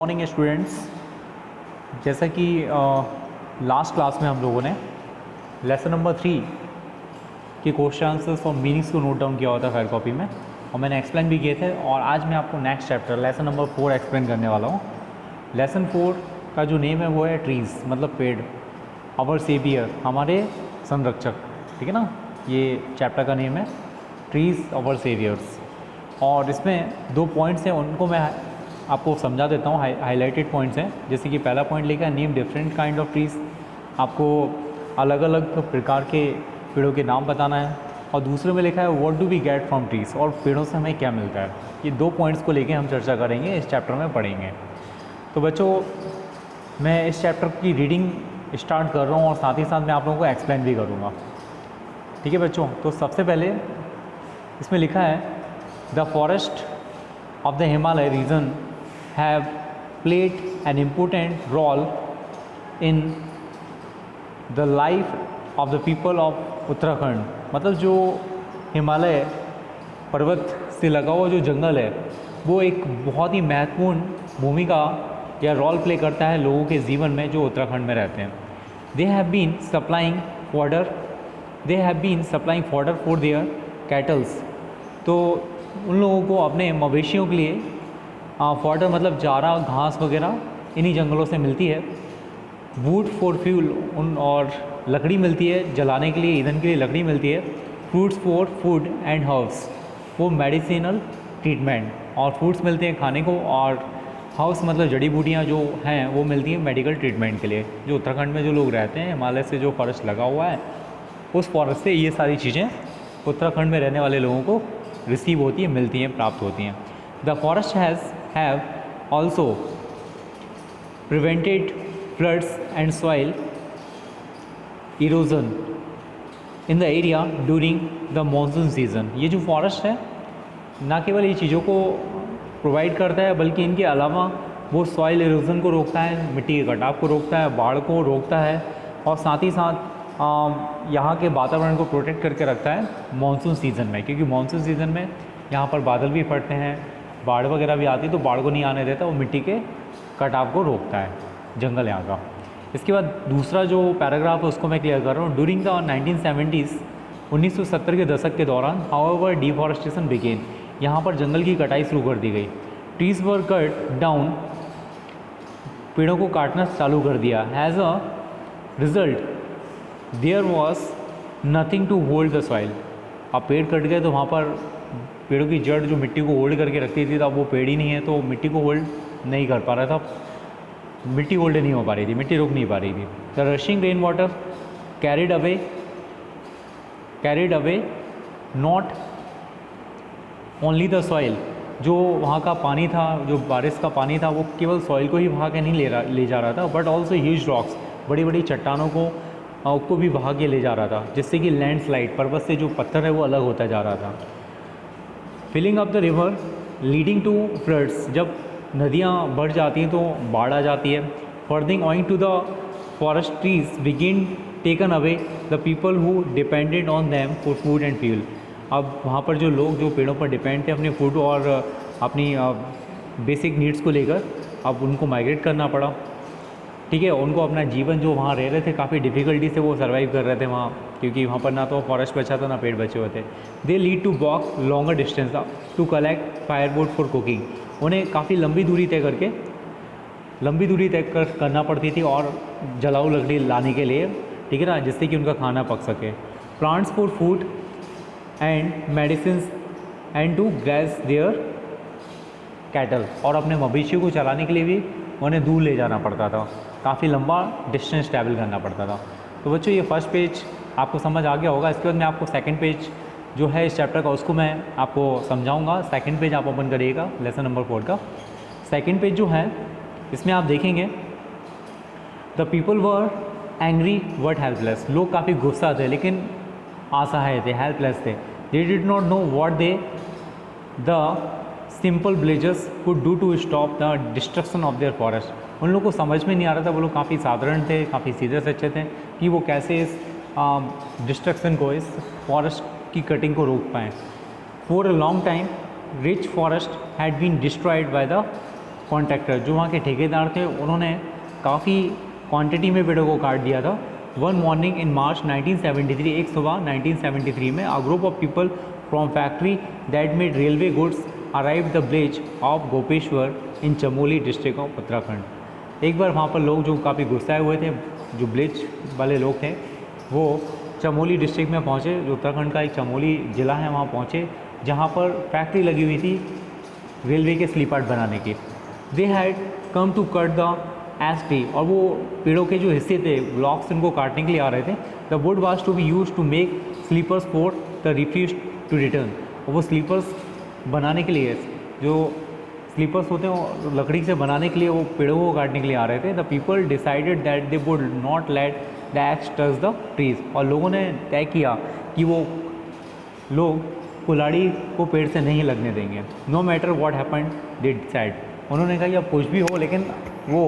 Morning students. जैसा कि last class में हम लोगों ने लेसन नंबर 3 के क्वेश्चन आंसर्स और मीनिंग्स को नोट डाउन किया होता है फेयर कॉपी में, और मैंने एक्सप्लेन भी किए थे। और आज मैं आपको next chapter lesson number 4 explain करने वाला हूँ। लेसन 4 का जो नेम है वो है ट्रीज़, मतलब पेड़। आवर सेवियर, हमारे संरक्षक, ठीक है ना। ये चैप्टर का नेम है ट्रीज़ आवर सेवियर्स। और इसमें 2 पॉइंट्स हैं, उनको मैं आपको समझा देता हूँ। हाईलाइटेड पॉइंट्स हैं। जैसे कि पहला पॉइंट लिखा है name different kind of trees, आपको अलग अलग प्रकार के पेड़ों के नाम बताना है। और दूसरे में लिखा है what do we get from trees, और पेड़ों से हमें क्या मिलता है। ये 2 पॉइंट्स को लेके हम चर्चा करेंगे, इस चैप्टर में पढ़ेंगे। तो बच्चों, मैं इस चैप्टर की रीडिंग स्टार्ट कर रहा हूँ और साथ ही साथ मैं आप लोगों को एक्सप्लेन भी करूँगा, ठीक है बच्चों। तो सबसे पहले इसमें लिखा है the forest of the Himalaya region have played an important role in the life of the people of Uttarakhand. मतलब जो हिमालय पर्वत से लगा हुआ जो जंगल है वो एक बहुत ही महत्वपूर्ण भूमिका या रोल प्ले करता है लोगों के जीवन में जो उत्तराखंड में रहते हैं। They have been supplying fodder for their cattles. तो उन लोगों को अपने मवेशियों के लिए फॉडर मतलब चारा, घास वगैरह इन्हीं जंगलों से मिलती है। वुड फॉर फ्यूल, उन और लकड़ी मिलती है जलाने के लिए, ईंधन के लिए लकड़ी मिलती है। Fruits for food and herbs, वो मेडिसिनल ट्रीटमेंट, और फ्रूट्स मिलते हैं खाने को, और हर्ब्स मतलब जड़ी बूटियाँ जो हैं वो मिलती हैं मेडिकल ट्रीटमेंट के लिए। जो उत्तराखंड में जो लोग रहते हैं, हिमालय से जो फॉरेस्ट लगा हुआ है उस फॉरेस्ट से ये सारी चीज़ें उत्तराखंड में रहने वाले लोगों को रिसीव होती है, मिलती हैं, प्राप्त होती हैं। The forest have also prevented floods and soil erosion in the area during the monsoon season. ये जो फॉरेस्ट है ना केवल ये चीज़ों को प्रोवाइड करता है, बल्कि इनके अलावा वो सॉइल इरोजन को रोकता है, मिट्टी के कटाव को रोकता है, बाढ़ को रोकता है, और साथ ही साथ यहाँ के वातावरण को प्रोटेक्ट करके रखता है मानसून सीज़न में। क्योंकि मानसून सीज़न में यहाँ पर बादल भी फटते हैं, बाढ़ वगैरह भी आती है, तो बाढ़ को नहीं आने देता, वो मिट्टी के कटाव को रोकता है जंगल यहाँ का। इसके बाद दूसरा जो पैराग्राफ है उसको मैं क्लियर कर रहा हूँ। ड्यूरिंग द 1970s, 1970 के दशक के दौरान हाउएवर डिफॉरेस्टेशन बिगेन, यहाँ पर जंगल की कटाई शुरू कर दी गई। ट्रीज वर कट डाउन, पेड़ों को काटना चालू कर दिया। As a result there was nothing to hold the soil. अब पेड़ कट गए तो वहाँ पर पेड़ों की जड़ जो मिट्टी को होल्ड करके रखती थी, तो अब वो पेड़ ही नहीं है, तो मिट्टी को होल्ड नहीं कर पा रहा था, मिट्टी होल्ड नहीं हो पा रही थी, मिट्टी रुक नहीं पा रही थी। The rushing rain water carried away not only the soil, जो वहाँ का पानी था, जो बारिश का पानी था, वो केवल सॉइल को ही बहा के नहीं ले जा रहा था, बट ऑल्सो ह्यूज रॉक्स, बड़ी बड़ी चट्टानों को भी बहा के ले जा रहा था, जिससे कि लैंडस्लाइड, पर्वत से जो पत्थर है वो अलग होता जा रहा था। Filling up the river leading to floods, जब नदियाँ बढ़ जाती हैं तो बाढ़ आ जाती है। Further owing to the forest trees begin taken away the people who depended on them for food and fuel. अब वहाँ पर जो लोग जो पेड़ों पर डिपेंड थे अपने फूड और अपनी बेसिक नीड्स को लेकर, अब उनको माइग्रेट करना पड़ा, ठीक है। उनको अपना जीवन जो वहाँ रह रहे थे काफ़ी डिफ़िकल्टी से वो सर्वाइव कर रहे थे वहाँ, क्योंकि वहाँ पर ना तो फॉरेस्ट बचा था ना पेड़ बचे हुए थे। They lead to walk longer distance to collect firewood for cooking. उन्हें काफ़ी लंबी दूरी तय करना पड़ती थी और जलाऊ लकड़ी लाने के लिए, ठीक है ना, जिससे कि उनका खाना पक सके। Plants for food and medicine and to graze their cattle, और अपने मवेशियों को चलाने के लिए भी उन्हें दूर ले जाना पड़ता था, काफ़ी लंबा डिस्टेंस ट्रैवल करना पड़ता था। तो बच्चों, ये फर्स्ट पेज आपको समझ आ गया होगा। इसके बाद मैं आपको सेकंड पेज जो है इस चैप्टर का उसको मैं आपको समझाऊंगा। सेकंड पेज आप ओपन करिएगा लेसन नंबर 4 का। सेकंड पेज जो है इसमें आप देखेंगे the people were angry but helpless. लोग काफ़ी गुस्सा थे लेकिन असहाय थे, हेल्पलेस थे। They did not know what the simple villagers could do to stop the destruction of their forest. उन लोगों को समझ में नहीं आ रहा था, वो लोग काफ़ी साधारण थे, काफ़ी सीधे सच्चे थे, कि वो कैसे इस डिस्ट्रक्शन को, इस फॉरेस्ट की कटिंग को रोक पाएँ। For a long time rich forest had been destroyed by the contractor जो वहाँ के ठेकेदार थे उन्होंने काफ़ी क्वांटिटी में पेड़ों को काट दिया था। वन मॉर्निंग इन मार्च 1973, एक सुबह 1973 में, a group of people from factory that made railway goods arrive the village of Gopeshwar in Chamoli district of Uttarakhand. एक बार वहाँ पर लोग जो काफ़ी गुस्साए हुए थे, जो विलेज वाले लोग थे, वो चमोली डिस्ट्रिक्ट में पहुँचे, जो उत्तराखंड का एक चमोली ज़िला है, वहाँ पहुँचे जहाँ पर फैक्ट्री लगी हुई थी रेलवे के स्लीपर बनाने की। They had come to cut the ash tree, और वो पेड़ों के जो हिस्से थे, ब्लॉक्स, उनको काटने के लिए आ रहे थे। The wood was to be use to make sleepers for the refuse to return, और वो स्लीपर्स बनाने के लिए, जो स्लीपर्स होते हैं वो लकड़ी से बनाने के लिए वो पेड़ों को काटने के लिए आ रहे थे। The people decided that they would not let the x touch the trees, और लोगों ने तय किया कि वो लोग कुल्हाड़ी को पेड़ से नहीं लगने देंगे। No matter what happen they decide, उन्होंने कहा अब कुछ भी हो लेकिन वो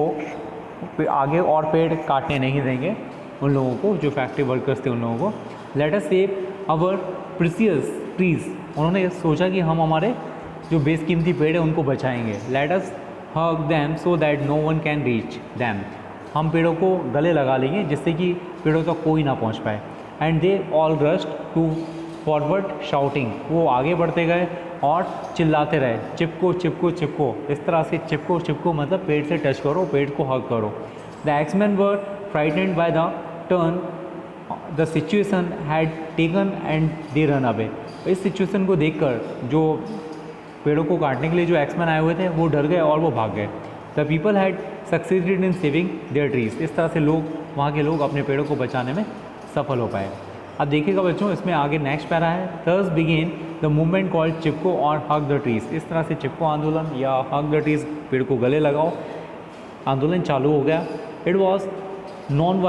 आगे और पेड़ काटने नहीं देंगे उन लोगों को, जो फैक्ट्री वर्कर्स थे उन लोगों को। Let us save our precious trees, उन्होंने सोचा कि हम हमारे जो बेशकीमती पेड़ है उनको बचाएंगे। Let us hug them so that no one can reach them, हम पेड़ों को गले लगा लेंगे जिससे कि पेड़ों तक कोई ना पहुंच पाए। And they all rushed to forward shouting, वो आगे बढ़ते गए और चिल्लाते रहे, चिपको चिपको चिपको, इस तरह से चिपको चिपको मतलब पेड़ से टच करो, पेड़ को हग करो। The axeman were frightened by the turn the situation had taken and they run away, इस सिचुएशन को देखकर जो पेड़ों को काटने के लिए जो एक्समैन आए हुए थे वो डर गए और वो भाग गए। The people had succeeded in saving their trees, इस तरह से लोग, वहाँ के लोग अपने पेड़ों को बचाने में सफल हो पाए। अब देखिएगा बच्चों, इसमें आगे नेक्स्ट पैरा है, थर्स बिगेन द मूवमेंट कॉल्ड चिपको और हग द ट्रीज, इस तरह से चिपको आंदोलन या हग द ट्रीज, पेड़ को गले लगाओ, आंदोलन चालू हो गया। It was non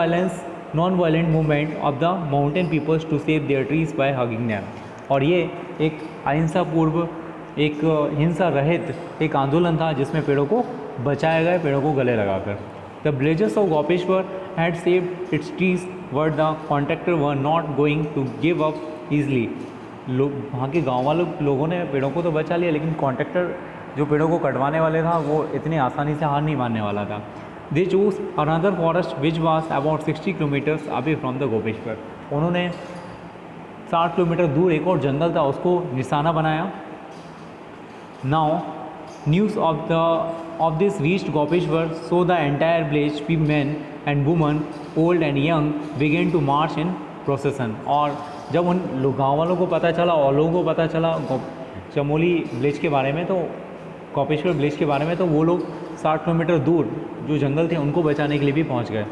violent movement of the mountain peoples to save their trees by hugging them, और ये एक अहिंसा पूर्व, एक हिंसा रहित एक आंदोलन था जिसमें पेड़ों को बचाया गया, पेड़ों को गले लगाकर। The villagers of Gopeshwar had saved its trees but the contractor were not going to give up easily, लोग, वहाँ के गाँव वालों लोगों ने पेड़ों को तो बचा लिया लेकिन कॉन्ट्रैक्टर जो पेड़ों को कटवाने वाले था वो इतनी आसानी से हार नहीं मानने वाला था। They choose another forest which was about 60 kilometres away from the Gopeshwar, उन्होंने 60 किलोमीटर दूर एक और जंगल था उसको निशाना बनाया। Now news of this reached Gopeshwar, so the entire village men and women, old and young, began to march in procession, और जब उन गाँव वालों को पता चला और लोगों को पता चला चमोली विलेज के बारे में, तो गोपेश्वर विलेज के बारे में, तो वो लोग 60 किलोमीटर दूर जो जंगल थे उनको बचाने के लिए भी पहुंच गए।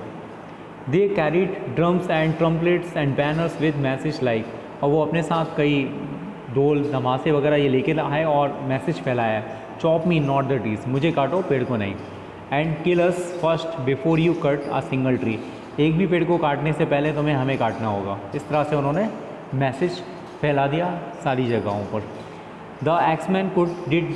They carried drums and trumpets and banners with message like, और वो अपने साथ कई ढोल धमासे वगैरह ये लेके आए और मैसेज फैलाया, chop me not the trees, मुझे काटो पेड़ को नहीं, and kill us first before you cut a single tree, एक भी पेड़ को काटने से पहले तुम्हें हमें काटना होगा। इस तरह से उन्होंने मैसेज फैला दिया सारी जगहों पर। The axeman could did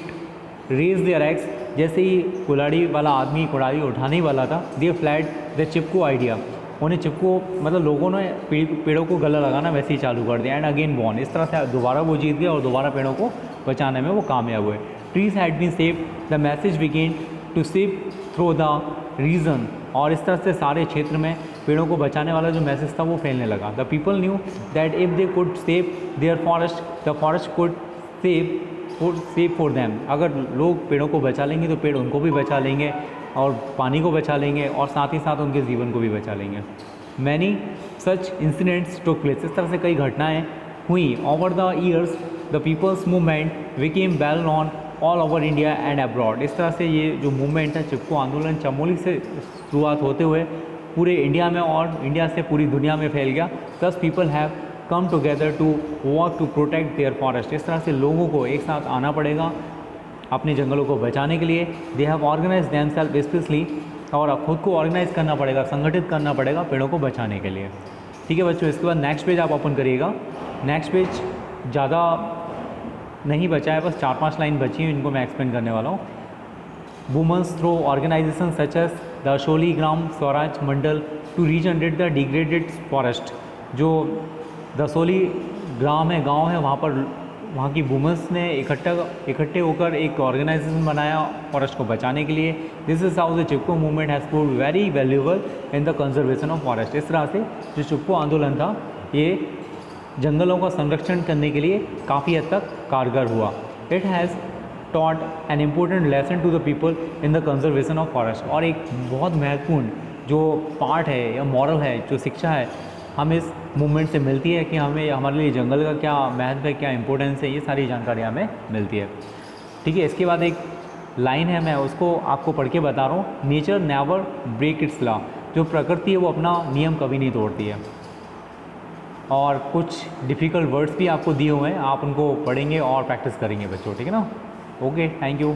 raise their axe, जैसे ही कुल्हाड़ी वाला आदमी कुल्हाड़ी उठाने वाला था, they flat the Chipko idea, उन्हें चिपको मतलब लोगों ने पेड़ों को गला लगाना वैसे ही चालू कर दिया। एंड अगेन बॉर्न, इस तरह से दोबारा वो जीत गया और दोबारा पेड़ों को बचाने में वो कामयाब हुए। Trees had been save, the message began to save through the region, और इस तरह से सारे क्षेत्र में पेड़ों को बचाने वाला जो मैसेज था वो फैलने लगा। The people knew that if they could save their forest, the forest could save for them, अगर लोग पेड़ों को बचा लेंगे तो पेड़ उनको भी बचा लेंगे और पानी को बचा लेंगे और साथ ही साथ उनके जीवन को भी बचा लेंगे। Many such incidents took place, इस तरह से कई घटनाएं हुई। Over the years the people's movement became well non all over India and abroad, इस तरह से ये जो मूवमेंट है चिपको आंदोलन चमोली से शुरुआत होते हुए पूरे इंडिया में और इंडिया से पूरी दुनिया में फैल गया। Thus people have come together to work to protect their forest, इस तरह से लोगों को एक साथ आना पड़ेगा अपने जंगलों को बचाने के लिए। They have organise themself specially, और खुद को ऑर्गेनाइज करना पड़ेगा, संगठित करना पड़ेगा पेड़ों को बचाने के लिए। ठीक है बच्चों, इसके बाद नेक्स्ट पेज आप ओपन करिएगा। नेक्स्ट पेज ज़्यादा नहीं बचा है, बस 4-5 लाइन बची हैं, इनको मैं एक्सप्लेन करने वाला हूँ। Women's through organisation such as the Dasholi Gram Swaraj Mandal to regenerate the degraded forest, जो दसोली ग्राम है, गांव है, वहाँ पर वहाँ की वुमेंस ने इकट्ठे होकर एक ऑर्गेनाइजेशन बनाया फॉरेस्ट को बचाने के लिए। This is how the Chipko movement has proved very valuable in the conservation of forest. इस तरह से जो चिपको आंदोलन था ये जंगलों का संरक्षण करने के लिए काफ़ी हद तक कारगर हुआ। It has taught an important lesson to the people in the conservation of forest. और एक बहुत महत्वपूर्ण जो पार्ट है या मॉरल है, जो शिक्षा है, हमें इस मूवमेंट से मिलती है कि हमें हमारे लिए जंगल का क्या महत्व है, क्या इंपॉर्टेंस है, ये सारी जानकारी हमें मिलती है। ठीक है, इसके बाद एक लाइन है, मैं उसको आपको पढ़ के बता रहा हूँ। Nature never break its law. जो प्रकृति है वो अपना नियम कभी नहीं तोड़ती है। और कुछ डिफ़िकल्ट वर्ड्स भी आपको दिए हुए हैं, आप उनको पढ़ेंगे और प्रैक्टिस करेंगे बच्चों, ठीक है ना। Okay, thank you.